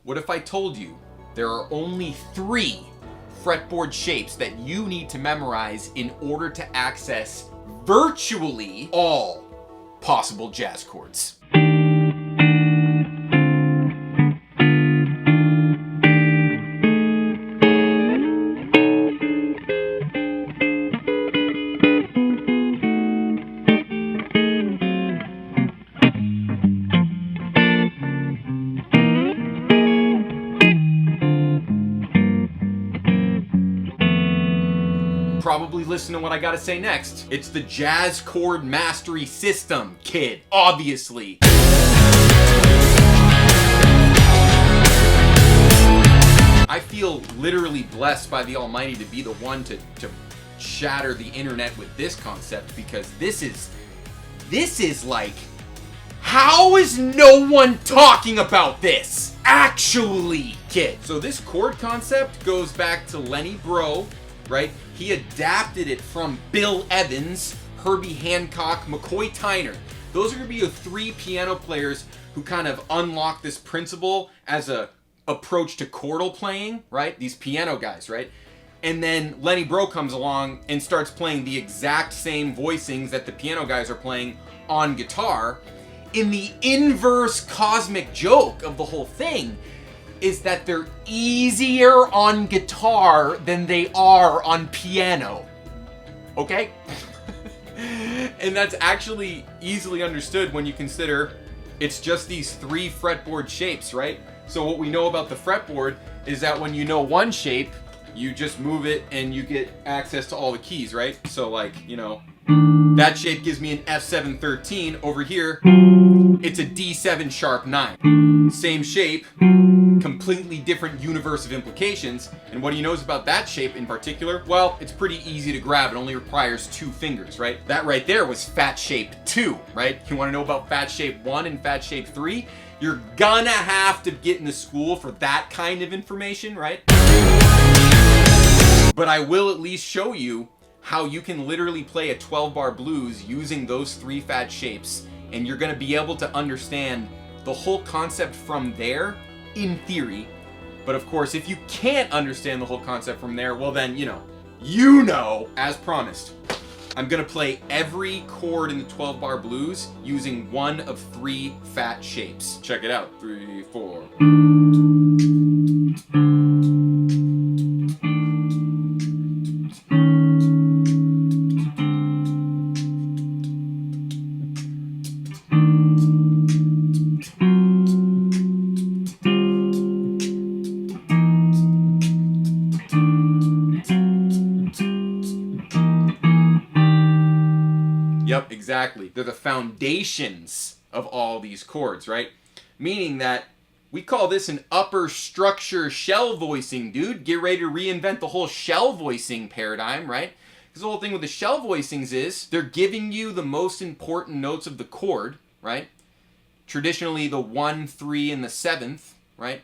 What if I told you there are only 3 fretboard shapes that you need to memorize in order to access virtually all possible jazz chords? Probably listen to what I gotta say next. It's the Jazz Chord Mastery System, kid. Obviously. I feel literally blessed by the Almighty to be the one to shatter the internet with this concept, because this is like, how is no one talking about this? Actually, kid. So this chord concept goes back to Lenny Breau, right? He adapted it from Bill Evans, Herbie Hancock, McCoy Tyner. Those are going to be the 3 piano players who kind of unlock this principle as a approach to chordal playing, right? These piano guys, right? And then Lenny Breau comes along and starts playing the exact same voicings that the piano guys are playing on guitar. In the inverse cosmic joke of the whole thing is that they're easier on guitar than they are on piano. Okay? And that's actually easily understood when you consider it's just these 3 fretboard shapes, right? So what we know about the fretboard is that when you know one shape, you just move it and you get access to all the keys, right? So like, you know, that shape gives me an F7 13. Over here, it's a D7 sharp 9. Same shape, completely different universe of implications. And what he knows about that shape in particular? Well, it's pretty easy to grab. It only requires 2 fingers, right? That right there was fat shape 2, right? You want to know about fat shape 1 and fat shape 3? You're gonna have to get into school for that kind of information, right? But I will at least show you how you can literally play a 12-bar blues using those 3 fat shapes, and you're gonna be able to understand the whole concept from there, in theory. But of course, if you can't understand the whole concept from there, well then, you know, as promised, I'm gonna play every chord in the 12-bar blues using one of 3 fat shapes. Check it out. 3, 4. Yep, exactly. They're the foundations of all these chords, right? Meaning that we call this an upper structure shell voicing, dude. Get ready to reinvent the whole shell voicing paradigm, right? Because the whole thing with the shell voicings is they're giving you the most important notes of the chord, right? Traditionally the 1, 3, and the 7th, right?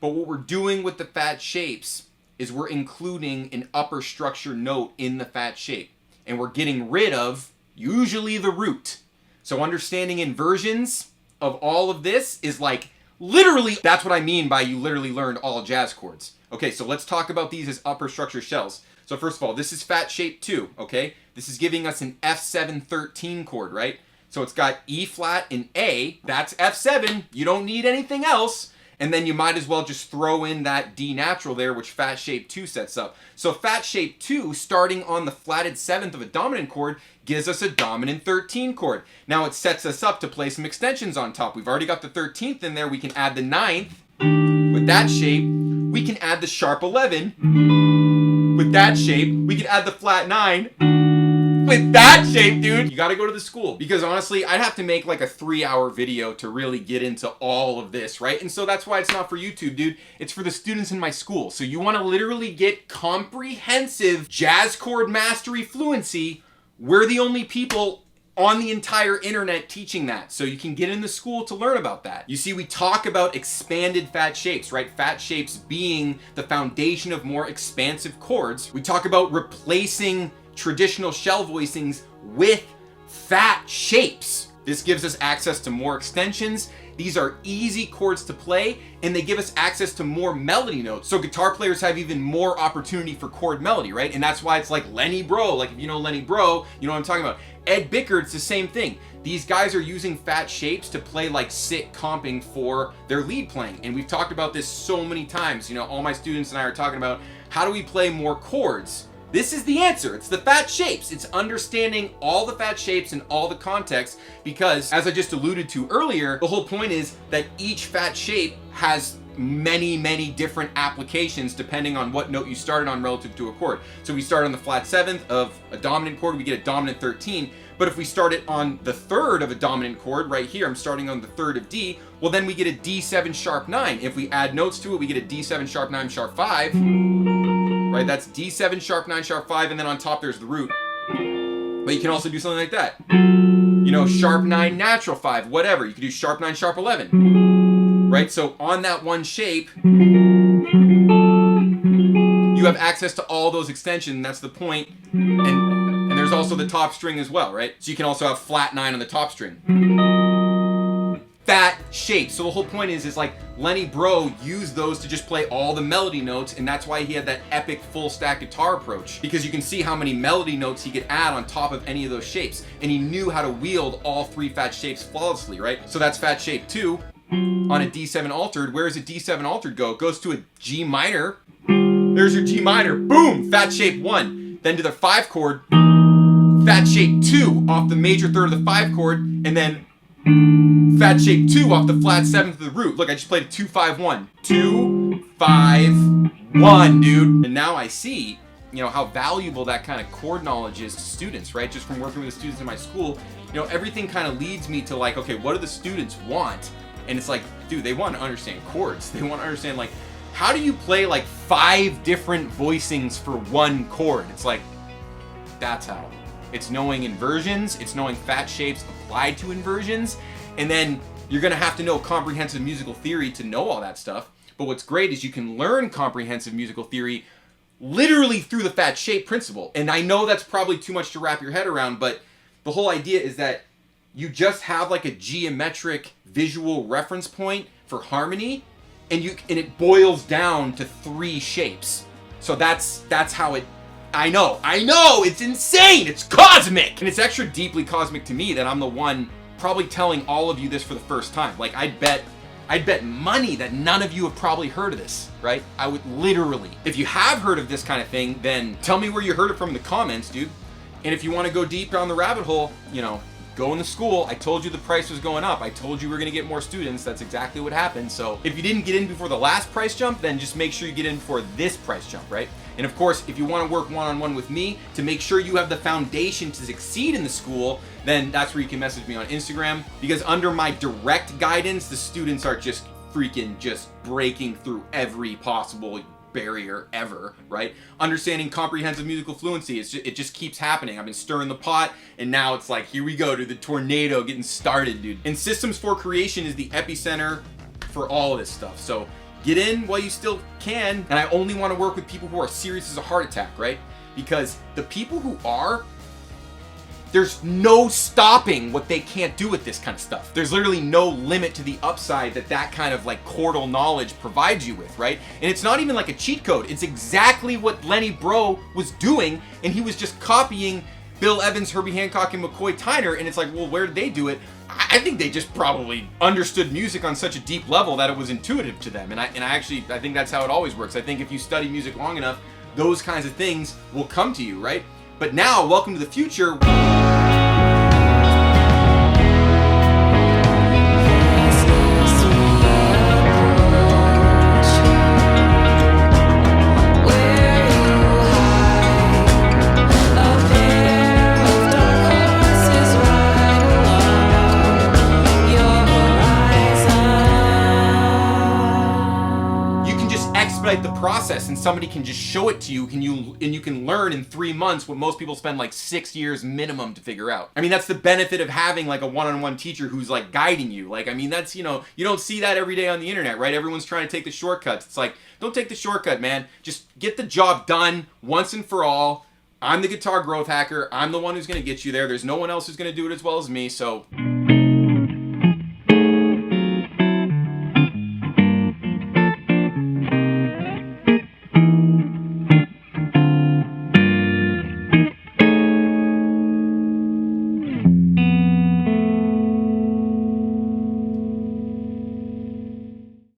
But what we're doing with the fat shapes is we're including an upper structure note in the fat shape. And we're getting rid of usually the root. So understanding inversions of all of this is like literally, that's what I mean by you literally learned all jazz chords. Okay, so let's talk about these as upper structure shells. So first of all, this is fat shape 2, okay? This is giving us an F7 13 chord, right? So it's got E flat and A, that's F7, you don't need anything else. And then you might as well just throw in that D natural there, which fat shape 2 sets up. So fat shape 2, starting on the flatted 7th of a dominant chord, gives us a dominant 13 chord. Now it sets us up to play some extensions on top. We've already got the 13th in there. We can add the 9th. With that shape, we can add the sharp 11. With that shape, we can add the flat 9. With that shape, dude, you gotta go to the school. Because honestly, I'd have to make like a 3-hour video to really get into all of this, right? And so that's why it's not for YouTube, dude. It's for the students in my school. So you wanna literally get comprehensive jazz chord mastery fluency. We're the only people on the entire internet teaching that. So you can get in the school to learn about that. You see, we talk about expanded fat shapes, right? Fat shapes being the foundation of more expansive chords. We talk about replacing traditional shell voicings with fat shapes. This gives us access to more extensions. These are easy chords to play, and they give us access to more melody notes. So guitar players have even more opportunity for chord melody, right? And that's why it's like Lenny Bro. Like if you know Lenny Bro, you know what I'm talking about. Ed Bickard, it's the same thing. These guys are using fat shapes to play like sick comping for their lead playing. And we've talked about this so many times. You know, all my students and I are talking about how do we play more chords? This is the answer. It's the fat shapes. It's understanding all the fat shapes and all the context, because as I just alluded to earlier, the whole point is that each fat shape has many, many different applications depending on what note you started on relative to a chord. So we start on the flat 7th of a dominant chord, we get a dominant 13. But if we start it on the 3rd of a dominant chord, right here, I'm starting on the 3rd of D, well then we get a D7 sharp 9. If we add notes to it, we get a D7 sharp 9 sharp 5. Right, that's D7 sharp 9 sharp 5, and then on top there's the root. But you can also do something like that. You know, sharp 9 natural 5, whatever. You could do sharp 9 sharp 11. Right, so on that one shape, you have access to all those extensions, and that's the point. And there's also the top string as well, right? So you can also have flat 9 on the top string. Fat shapes. So the whole point is like Lenny Bro used those to just play all the melody notes, and that's why he had that epic full stack guitar approach, because you can see how many melody notes he could add on top of any of those shapes, and he knew how to wield all 3 fat shapes flawlessly, right? So that's fat shape 2 on a D7 altered. Where does a D7 altered go? It goes to a G minor. There's your G minor. Boom! Fat shape 1. Then to the 5 chord, fat shape 2 off the major 3rd of the 5 chord, and then fat shape 2 off the flat 7th of the root. Look, I just played a 2-5-1. 2-5-1, dude. And now I see, you know, how valuable that kind of chord knowledge is to students, right? Just from working with the students in my school, you know, everything kind of leads me to like, okay, what do the students want? And it's like, dude, they want to understand chords. They want to understand, like, how do you play like 5 different voicings for one chord? It's like, that's how. It's knowing inversions, it's knowing fat shapes applied to inversions, and then you're gonna have to know comprehensive musical theory to know all that stuff. But what's great is you can learn comprehensive musical theory literally through the fat shape principle. And I know that's probably too much to wrap your head around, but the whole idea is that you just have like a geometric visual reference point for harmony, and it boils down to 3 shapes. So that's how it. I know, it's insane, it's cosmic! And it's extra deeply cosmic to me that I'm the one probably telling all of you this for the first time. Like, I'd bet money that none of you have probably heard of this, right? I would literally. If you have heard of this kind of thing, then tell me where you heard it from in the comments, dude. And if you want to go deep down the rabbit hole, you know, go in the school. I told you the price was going up. I told you we're going to get more students. That's exactly what happened. So if you didn't get in before the last price jump, then just make sure you get in before this price jump, right? And of course, if you want to work one-on-one with me to make sure you have the foundation to succeed in the school, then that's where you can message me on Instagram, because under my direct guidance, the students are just freaking just breaking through every possible barrier ever, right? Understanding comprehensive musical fluency, it just keeps happening. I've been stirring the pot, and now it's like, here we go, dude, the tornado getting started, dude. And Systems for Creation is the epicenter for all of this stuff. So get in while you still can, and I only want to work with people who are serious as a heart attack, right? Because the people who are, there's no stopping what they can't do with this kind of stuff. There's literally no limit to the upside that kind of like chordal knowledge provides you with, right? And it's not even like a cheat code. It's exactly what Lenny Bro was doing, and he was just copying Bill Evans, Herbie Hancock, and McCoy Tyner, and it's like, well, where did they do it? I think they just probably understood music on such a deep level that it was intuitive to them. And I think that's how it always works. I think if you study music long enough, those kinds of things will come to you, right? But now, welcome to the future. The process, and somebody can just show it to you, and you can learn in 3 months what most people spend like 6 years minimum to figure out. I mean, that's the benefit of having like a one-on-one teacher who's like guiding you. Like, I mean, that's, you know, you don't see that every day on the internet, right? Everyone's trying to take the shortcuts. It's like, don't take the shortcut, man. Just get the job done once and for all. I'm the guitar growth hacker. I'm the one who's going to get you there. There's no one else who's going to do it as well as me. So